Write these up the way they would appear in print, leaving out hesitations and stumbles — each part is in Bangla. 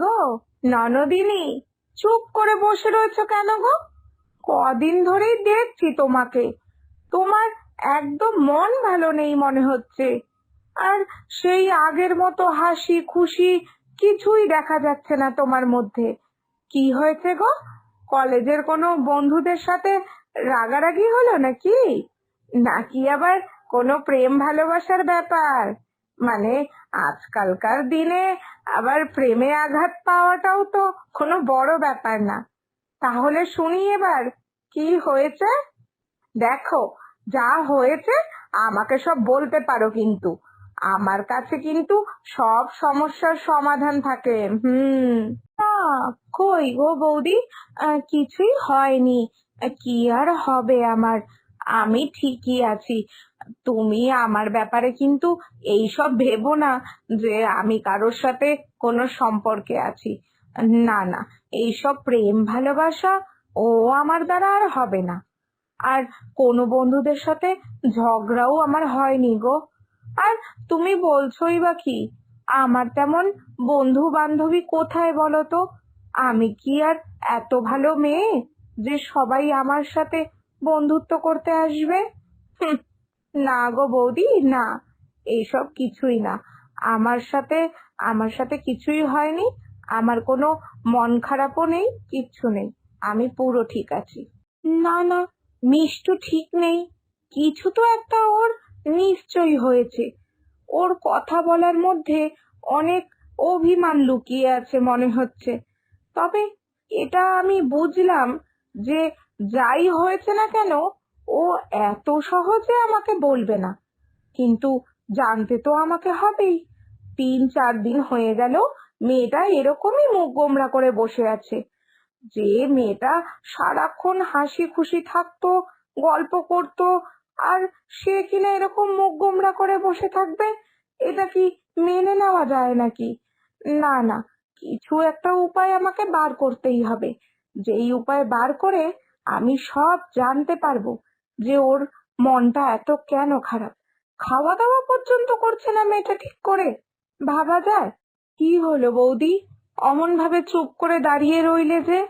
গো ননদিনী, চুপ করে বসে রয়েছো কেন গো? কদিন ধরেই দেখছি তোমাকে। তোমার একদম মন ভালো নেই মনে হচ্ছে। আর সেই আগের মতো হাসি খুশি কিছুই দেখা যাচ্ছে না তোমার মধ্যে। কি হয়েছে গো? কলেজের কোনো বন্ধুদের সাথে রাগারাগি হলো নাকি? নাকি আবার কোনো প্রেম ভালোবাসার ব্যাপার? মানে আজকালকার দিনে আবার প্রেমে আঘাত পাওয়াটাও তো কোনো বড় ব্যাপার না। তাহলে শুনি এবার কি হয়েছে। দেখো, যা হয়েছে আমাকে সব বলতে পারো, কিন্তু আমার কাছে কিন্তু সব সমস্যার সমাধান থাকে। না, কই গো বৌদি, কিছুই হয়নি। কি আর হবে আমার, আমি ঠিকই আছি। তুমি আমার ব্যাপারে কিন্তু এইসব ভেবো না যে আমি কারোর সাথে কোনো সম্পর্কে আছি। না না, এইসব প্রেম ভালোবাসা ও আমার দ্বারা আর হবে না। আর কোনো বন্ধুদের সাথে ঝগড়াও আমার হয়নি গো। আর তুমি বলছোই বা কি, আমার তেমন বন্ধু বান্ধবী কোথায় বলো তো? আমি কি আর এত ভালো মেয়ে যে সবাই আমার সাথে বন্ধুত্ব করতে আসবে? হুঁ, না গো বৌদি, না, এইসব কিছুই না। আমার সাথে আমার সাথে কিছুই হয়নি। আমার কোনো মন খারাপও নেই, কিচ্ছু নেই। আমি পুরো ঠিক আছি। না না, মিষ্টু ঠিক নেই। কিছু তো একটা ওর নিশ্চয়ই হয়েছে। ওর কথা বলার মধ্যে অনেক অভিমান লুকিয়ে আছে মনে হচ্ছে। তবে এটা আমি বুঝলাম যে যাই হয়েছে না কেন, ও এত সহজে আমাকে বলবে না। কিন্তু জানতে তো আমাকে হবেই। 3-4 দিন হয়ে গেল মেয়েটা এরকমই মুখ গোমড়া করে বসে আছে। যে মেয়েটা সারাক্ষণ হাসি খুশি থাকতো, গল্প করতো, আর সে কিনা এরকম মুখ গোমড়া করে বসে থাকবে, এটা কি মেনে নেওয়া যায় নাকি? না না, কিছু একটা উপায় আমাকে বার করতেই হবে। যেই উপায় বার করে আমি সব জানতে পারবো যে ওর মনটা এত কেন খারাপ। খাওয়া দাওয়া পর্যন্ত করছে না মেয়েটা ঠিক করে, ভাবা যায়? কি হলো বৌদি, অমন ভাবে চুপ করে দাঁড়িয়ে রইলে যে?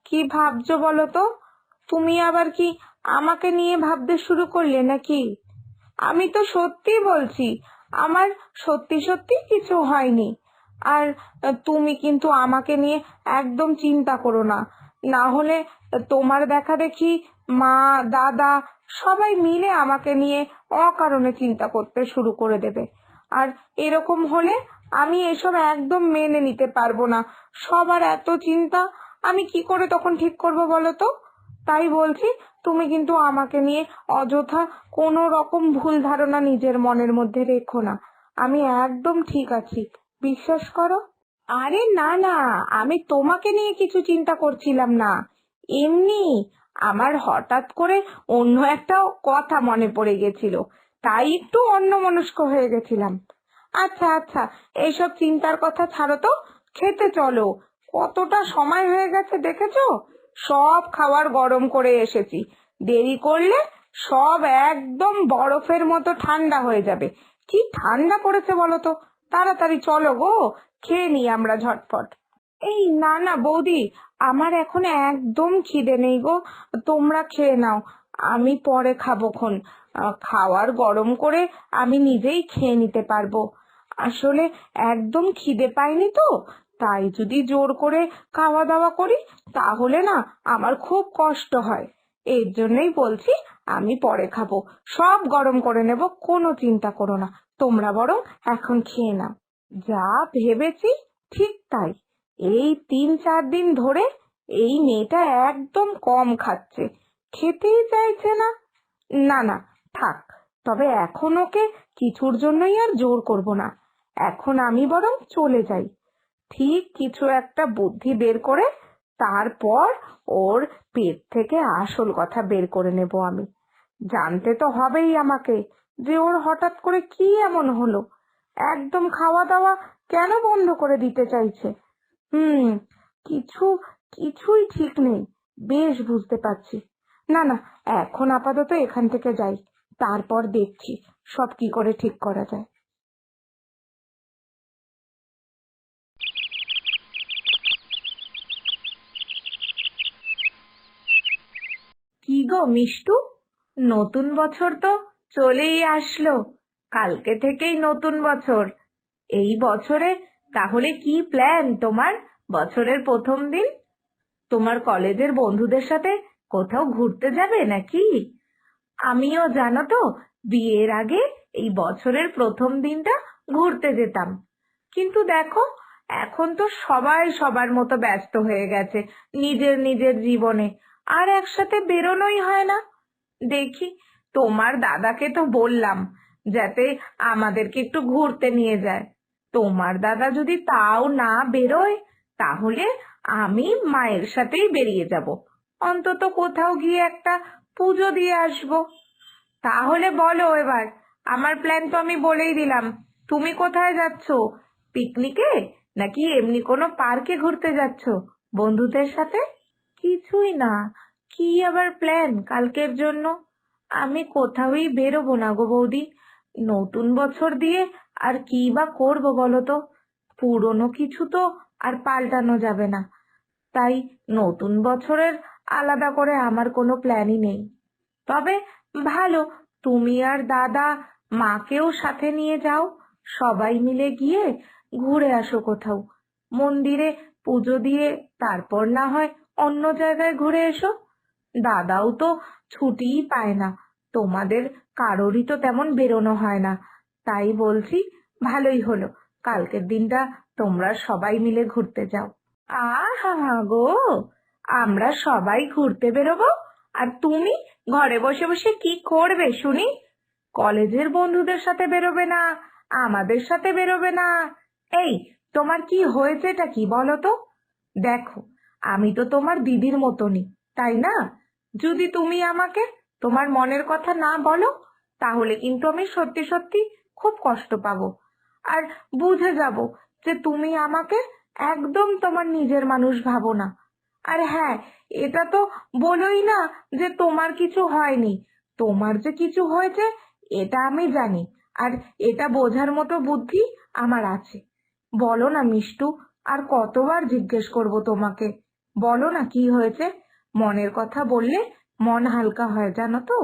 কি ভাবছো বলো তো? তুমি আবার কি আমাকে নিয়ে ভাবতে শুরু করলে নাকি? আমি তো সত্যি বলছি, আমার সত্যি সত্যি কিছু হয়নি। আর তুমি কিন্তু আমাকে নিয়ে একদম চিন্তা করো না। না হলে তোমার দেখা দেখি মা, দাদা সবাই মিলে আমাকে নিয়ে অকারণে চিন্তা করতে শুরু করে দেবে। আর এরকম হলে আমি এসব একদম মেনে নিতে পারবো না। সবার এত চিন্তা, আমি কি করে তখন ঠিক করবো বলো তো? তাই বলছি, তুমি কিন্তু আমাকে নিয়ে অযথা কোনো রকম ভুল ধারণা নিজের মনের মধ্যে রেখো না। আমি একদম ঠিক আছি, বিশ্বাস করো। আরে না না, আমি তোমাকে নিয়ে কিছু চিন্তা করছিলাম না। এমনি আমার হঠাৎ করে অন্য একটা কথা মনে পড়ে গেছিল, তাই একটু অন্যমনস্ক হয়ে গেছিলাম। আচ্ছা আচ্ছা, এইসব চিন্তার কথা ছাড়ো তো, খেতে চলো। কতটা সময় হয়ে গেছে দেখেছো? সব খাবার গরম করে এসেছি। দেরি করলে সব একদম বরফের মতো ঠান্ডা হয়ে যাবে। কি ঠান্ডা পড়েছে বলো তো? তাড়াতাড়ি চলো গো, খেয়ে নিই আমরা ঝটপট। এই না না বৌদি, আমার এখন একদম খিদে নেই গো। তোমরা খেয়ে নাও, আমি পরে খাবোখন। খাওয়ার গরম করে আমি নিজেই খেয়ে নিতে পারবো। আসলে একদম খিদে পাইনি তো, তাই যদি জোর করে খাওয়া দাওয়া করি তাহলে না আমার খুব কষ্ট হয়। এর জন্যই বলছি আমি পরে খাবো, সব গরম করে নেব, কোনো চিন্তা করো না। তোমরা বরং এখন খেয়ে নাও। যা ভেবেছি ঠিক তাই। এই 3-4 দিন ধরে এই মেয়েটা একদম কম খাচ্ছে, খেতেই চাইছে না। না না, থাক। তবে এখন ওকে কিছুর জন্যই আর জোর করব না। এখন আমি বরং চলে যাই। ঠিক কিছু একটা বুদ্ধি বের করে তারপর ওর পেট থেকে আসল কথা বের করে নেব আমি। জানতে তো হবেই আমাকে যে ওর হঠাৎ করে কি এমন হলো, একদম খাওয়া দাওয়া কেন বন্ধ করে দিতে চাইছে। হুম, কিছু কিছুই ঠিক নেই, বেশ বুঝতে পারছি। না না, এখন আপাতত এখান থেকে যাই, তারপর দেখছি সব কি করে ঠিক করা যায়। গো মিষ্টু, নতুন বছর তো চলেই আসলো। কালকে থেকেই নতুন বছর। এই বছরে তাহলে কি প্ল্যান তোমার? বছরের প্রথম দিন তোমার কলেজের বন্ধুদের সাথে কোথাও ঘুরতে যাবে নাকি? আমিও জানো তো, বিয়ের আগে এই বছরের প্রথম দিনটা ঘুরতে যেতাম, কিন্তু দেখো এখন তো সবাই সবার মতো ব্যস্ত হয়ে গেছে নিজের নিজের জীবনে, আর একসাথে বেরোনোই হয় না। দেখি, তোমার দাদাকে তো বললাম যাতে আমাদেরকে একটু ঘুরতে নিয়ে যায়। তোমার দাদা যদি তাও না বেরোয়, তাহলে আমি মায়ের সাথেই বেরিয়ে যাব, অন্তত কোথাও গিয়ে একটা পুজো দিয়ে আসবো। তাহলে বলো এবার, আমার প্ল্যান তো আমি বলেই দিলাম। তুমি কোথায় যাচ্ছো? পিকনিকে নাকি এমনি কোনো পার্কে ঘুরতে যাচ্ছো বন্ধুদের সাথে? কিছুই না। কি আবার প্ল্যান কালকের জন্য? আমি কোথাওই বেরোবো না গো বৌদি। নতুন বছর দিয়ে আর কি বা করবো বলো তো? পুরনো কিছু তো আর পাল্টানো যাবে না। তাই নতুন বছরের আলাদা করে আমার কোনো প্ল্যানই নেই। তবে ভালো, তুমি আর দাদা মাকেও সাথে নিয়ে যাও। সবাই মিলে গিয়ে ঘুরে আসো কোথাও, মন্দিরে পুজো দিয়ে তারপর না হয় অন্য জায়গায় ঘুরে এসো। দাদাও তো ছুটিই পায় না, তোমাদের কারোরই তো তেমন বেরোনো হয় না। তাই বলছি, ভালোই হলো কালকের দিনটা তোমরা সবাই মিলে ঘুরতে যাও। আহা হা গো, আমরা সবাই ঘুরতে বেরোবো আর তুমি ঘরে বসে বসে কি করবে শুনি? কলেজের বন্ধুদের সাথে বেরোবে না, আমাদের সাথে বেরোবে না? এই, তোমার কি হয়েছেটা কি বলো তো? দেখো, আমি তো তোমার দিদির মতনই, তাই না? যদি তুমি আমাকে তোমার মনের কথা না বলো, তাহলে কিন্তু আমি সত্যি সত্যি খুব কষ্ট পাবো, আর বুঝে যাব যে তুমি আমাকে একদম তোমার নিজের মানুষ ভাবো না। আর হ্যাঁ, এটা তো বলোই না যে তোমার কিছু হয়নি। তোমার যে কিছু হয়েছে এটা আমি জানি, আর এটা বোঝার মতো বুদ্ধি আমার আছে। বলো না মিষ্টু, আর কতবার জিজ্ঞেস করব তোমাকে? বলো না কি হয়েছে। মনের কথা বললে মন হালকা হয় জানো তো।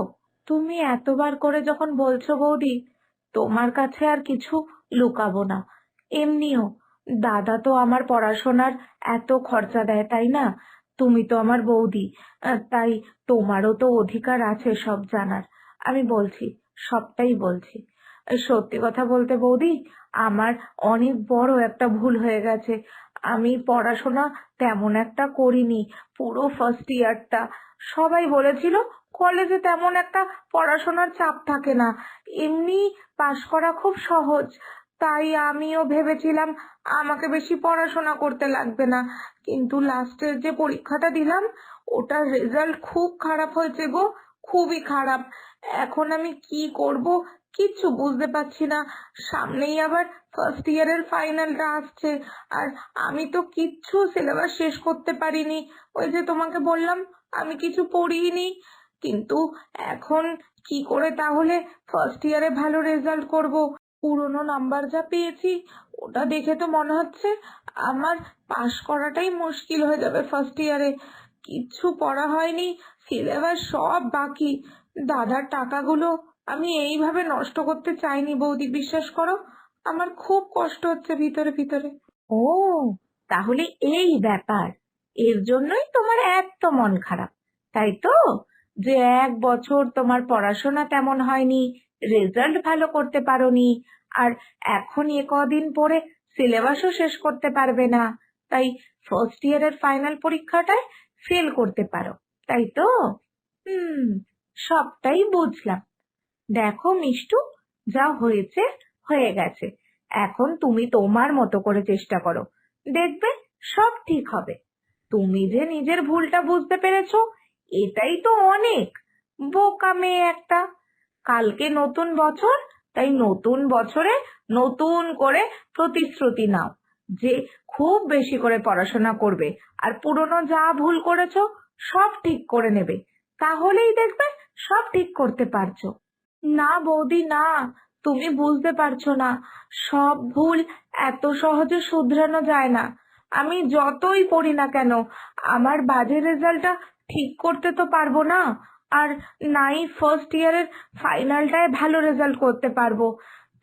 তুমি এতবার করে যখন বলছো বৌদি, তোমার কাছে আর কিছু লুকাবো না। এমনিও দাদা তো আমার পড়াশোনার এত খরচা দেয়, তাই না? তুমি তো আমার বৌদি, তাই তোমারও তো অধিকার আছে সব জানার। আমি বলছি, সবটাই বলছি। সত্যি কথা বলতে বৌদি, আমার অনেক বড় একটা ভুল হয়ে গেছে। আমি পড়াশোনা তেমন একটা করিনি পুরো ফার্স্ট ইয়ারটা। সবাই বলেছিল কলেজে তেমন একটা পড়াশোনার চাপ থাকে না, এমনি পাশ করা খুব সহজ। তাই আমিও ভেবেছিলাম আমাকে বেশি পড়াশোনা করতে লাগবে না, কিন্তু লাস্টের যে পরীক্ষাটা দিলাম ওটার রেজাল্ট খুব খারাপ হয়েছে গো, খুবই খারাপ। এখন আমি কি করব কিচ্ছু বুঝতে পারছি না। সামনেই আবার ফার্স্ট ইয়ারের ফাইনালটা আসছে, আর আমি তো কিচ্ছু সিলেবাস শেষ করতে পারিনি। ওই যে তোমাকে বললাম আমি কিছু পড়িনি। কিন্তু এখন কি করে তাহলে ফার্স্ট ইয়ারে ভালো রেজাল্ট করব? পুরনো নাম্বার যা পেয়েছি ওটা দেখে তো মনে হচ্ছে আমার পাশ করাটাই মুশকিল হয়ে যাবে ফার্স্ট ইয়ারে। কিচ্ছু পড়া হয়নি, সিলেবাস সব বাকি। দাদার টাকাগুলো আমি এইভাবে নষ্ট করতে চাইনি বৌদি, বিশ্বাস করো। আমার খুব কষ্ট হচ্ছে ভিতরে ভিতরে। ও, তাহলে এই ব্যাপার। এর জন্যই তোমার এত মন খারাপ, তাই তো? যে 1 বছর তোমার পড়াশোনা তেমন হয়নি, রেজাল্ট ভালো করতে পারোনি, আর এখন কদিন পরে সিলেবাসও শেষ করতে পারবে না। তাই ফার্স্ট ইয়ারের ফাইনাল পরীক্ষাটায় ফেল করতে পারো, তাই তো? হুম, সবটাই বুঝলাম। দেখো মিষ্টু, যা হয়েছে হয়ে গেছে। এখন তুমি তোমার মতো করে চেষ্টা করো, দেখবে সব ঠিক হবে। তুমি যে নিজের ভুলটা বুঝতে পেরেছো, এটাই তো অনেক। বোকা মেয়ে একটা। কালকে নতুন বছর, তাই নতুন বছরে নতুন করে প্রতিশ্রুতি নাও যে খুব বেশি করে পড়াশোনা করবে, আর পুরনো যা ভুল করেছো সব ঠিক করে নেবে। তাহলেই দেখবে সব ঠিক করতে পারছো। না বৌদি না, তুমি বুঝতে পারছো না। সব ভুল এত সহজে শুধরানো যায় না। আমি যতই পড়ি না কেন, আমার বাজে রেজাল্টটা ঠিক করতে তো পারবো না। আর নাই ফার্স্ট ইয়ারের ফাইনালটায় ভালো রেজাল্ট করতে পারবো।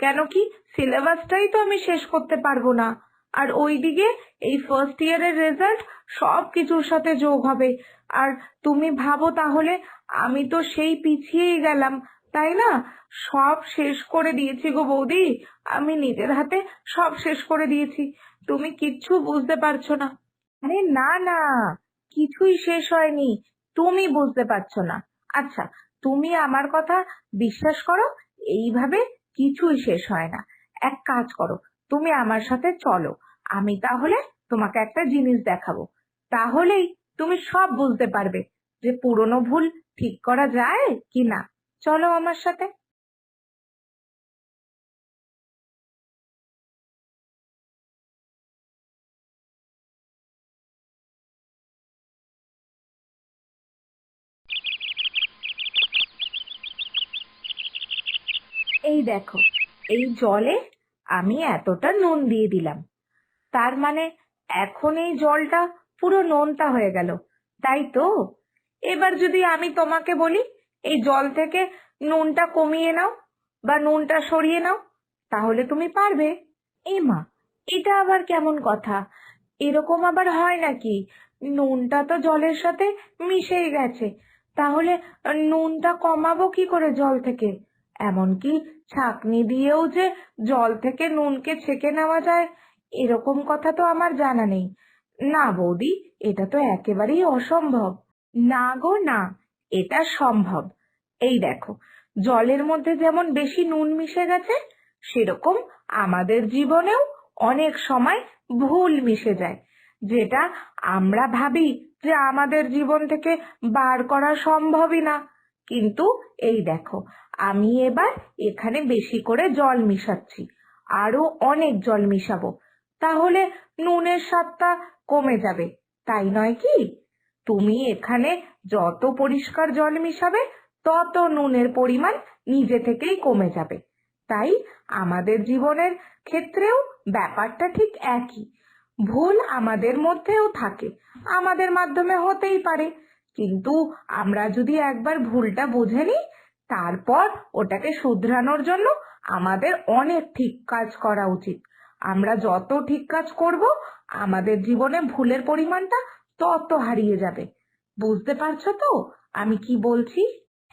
কেন কি, সিলেবাসটাই তো আমি শেষ করতে পারবো না। আর ওইদিকে এই ফার্স্ট ইয়ারের রেজাল্ট সব কিছুর সাথে যোগ হবে। আর তুমি ভাবো তাহলে, আমি তো সেই পিছিয়েই গেলাম, তাই না? সব শেষ করে দিয়েছি গো বৌদি, আমি নিজের হাতে সব শেষ করে দিয়েছি। তুমি কিচ্ছু বুঝতে পারছো না। আরে না না, কিছুই শেষ হয়নি, তুমি বুঝতে পারছো না। আচ্ছা, তুমি আমার কথা বিশ্বাস করো, এইভাবে কিছুই শেষ হয় না। এক কাজ করো, তুমি আমার সাথে চলো, আমি তাহলে তোমাকে একটা জিনিস দেখাবো। তাহলেই তুমি সব বুঝতে পারবে যে পুরনো ভুল ঠিক করা যায় কি না। চলো আমার সাথে। এই দেখো, এই জলে আমি এতটা নুন দিয়ে দিলাম, তার মানে এখন এই জলটা পুরো নোনতা হয়ে গেল, তাই তো? এবার যদি আমি তোমাকে বলি এই জল থেকে নুনটা কমিয়ে নাও বা নুনটা সরিয়ে নাও, তাহলে তুমি পারবে? এ মা, এটা আবার কেমন কথা? এরকম আবার হয় নাকি? নুনটা তো জলের সাথে মিশেই গেছে, তাহলে নুনটা কমাবো কি করে জল থেকে? এমনকি ছাঁকনি দিয়েও যে জল থেকে নুনকে ছেঁকে নেওয়া যায়, এরকম কথা তো আমার জানা নেই। না বৌদি, এটা তো একেবারেই অসম্ভব। না গো না, এটা সম্ভব। এই দেখো, জলের মধ্যে যেমন বেশি নুন মিশে গেছে, সেরকম আমাদের জীবনেও অনেক সময় ভুল মিশে যায়, যেটা আমরা ভাবি যে আমাদের জীবন থেকে বার করা সম্ভবই না। কিন্তু এই দেখো, আমি এবার এখানে বেশি করে জল মিশাচ্ছি, আরো অনেক জল মিশাবো, তাহলে নুনের স্বাদটা কমে যাবে, তাই নয় কি? তুমি এখানে যত পরিষ্কার জল মিশাবে, তত নুনের পরিমাণ নিজে থেকেই কমে যাবে। তাই আমাদের জীবনের ক্ষেত্রেও ব্যাপারটা ঠিক একই। ভুল আমাদের মধ্যেও থাকে, আমাদের মাধ্যমে হতেই পারে, কিন্তু আমরা যদি একবার ভুলটা বুঝে নিই, তারপর ওটাকে শুধরানোর জন্য আমাদের অনেক ঠিক কাজ করা উচিত। আমরা যত ঠিক কাজ করব, আমাদের জীবনে ভুলের পরিমাণটা তত হারিয়ে যাবে। বুঝতে পারছো তো আমি কি বলছি?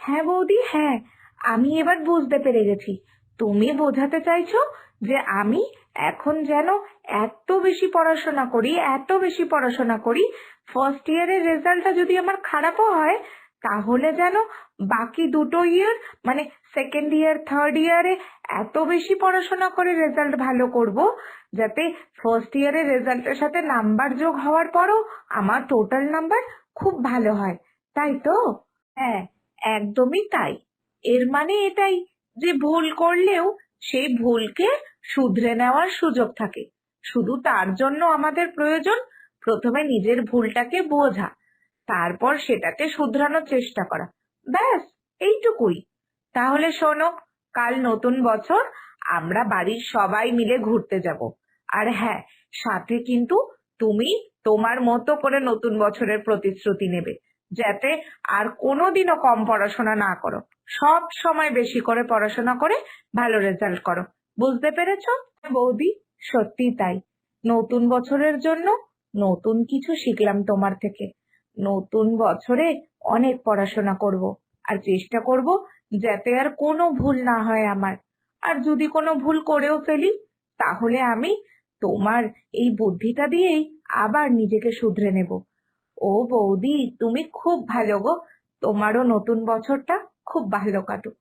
হ্যাঁ বৌদি, হ্যাঁ, আমি এবার বুঝতে পেরে গেছি। তুমি বোঝাতে চাইছো যে আমি এখন যেন এত বেশি পড়াশোনা করি, এত বেশি পড়াশোনা করি, ফার্স্ট ইয়ারের রেজাল্টটা যদি আমার খারাপও হয়, তাহলে যেন বাকি দুটো ইয়ার, মানে সেকেন্ড ইয়ার থার্ড ইয়ারে এত বেশি পড়াশোনা করে রেজাল্ট ভালো করব, যাতে ফার্স্ট ইয়ারের রেজাল্টের সাথে নাম্বার যোগ হওয়ার পরও আমার টোটাল নাম্বার খুব ভালো হয়, তাই তো? হ্যাঁ, একদমই তাই। এর মানে এটাই যে ভুল করলেও সেই ভুলকে শুধরে নেওয়ার সুযোগ থাকে। শুধু তার জন্য আমাদের প্রয়োজন প্রথমে নিজের ভুলটাকে বোঝা, তারপর সেটাকে শুধরানোর চেষ্টা করা। ব্যাস, এইটুকুই। তাহলে শোনো, কাল নতুন বছর, আমরা বাড়ির সবাই মিলে ঘুরতে যাব। আর হ্যাঁ, সাথে কিন্তু তুমি তোমার মতো করে নতুন বছরের প্রতিশ্রুতি নেবে, যাতে আর কোনোদিনও কম পড়াশোনা না করো, সব সময় বেশি করে পড়াশোনা করে ভালো রেজাল্ট করো। বুঝতে পেরেছো? বৌদি, সত্যি তাই। নতুন বছরের জন্য নতুন কিছু শিখলাম তোমার থেকে। নতুন বছরে অনেক পড়াশোনা করব, আর চেষ্টা করব যাতে আর কোনো ভুল না হয় আমার। আর যদি কোনো ভুল করেও ফেলি, তাহলে আমি তোমার এই বুদ্ধিটা দিয়েই আবার নিজেকে শুধরে নেব। ও বৌদি, তুমি খুব ভালো গো, তোমারও নতুন বছরটা খুব ভালো কাটুক।